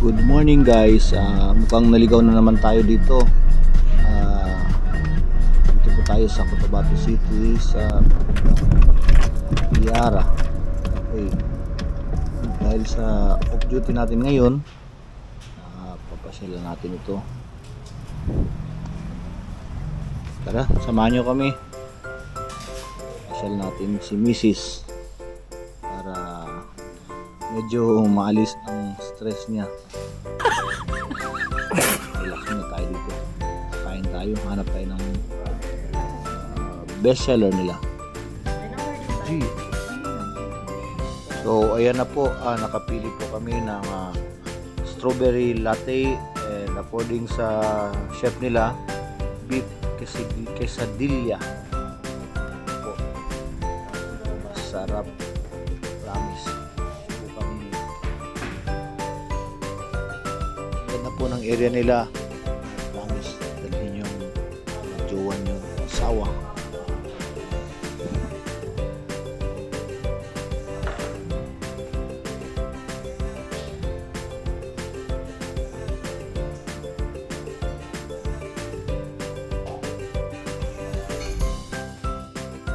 Good morning guys. Mukhang naligaw na naman tayo dito. Dito po tayo sa Cotabato City sa Piara. Okay. Dahil sa off duty natin ngayon, papasyalan natin ito. Tara, samahan nyo kami. Pasyal natin si Mrs. para medyo maalis ang stress niya. Relax na tayo dito. Kain tayo, hanap tayo ng best seller nila. G. So ayan na po, nakapili po kami ng strawberry latte and according sa chef nila, beef quesadilla po. Masarap, promise. Subukan niyo. Ganda po ng area nila, promise. Dalhin yung jowa nyo, asawa.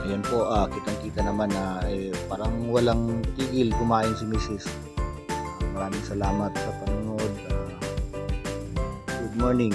Ayan po, kitang-kita naman na parang walang tigil kumain si Mrs. Maraming salamat sa panonood. Good morning.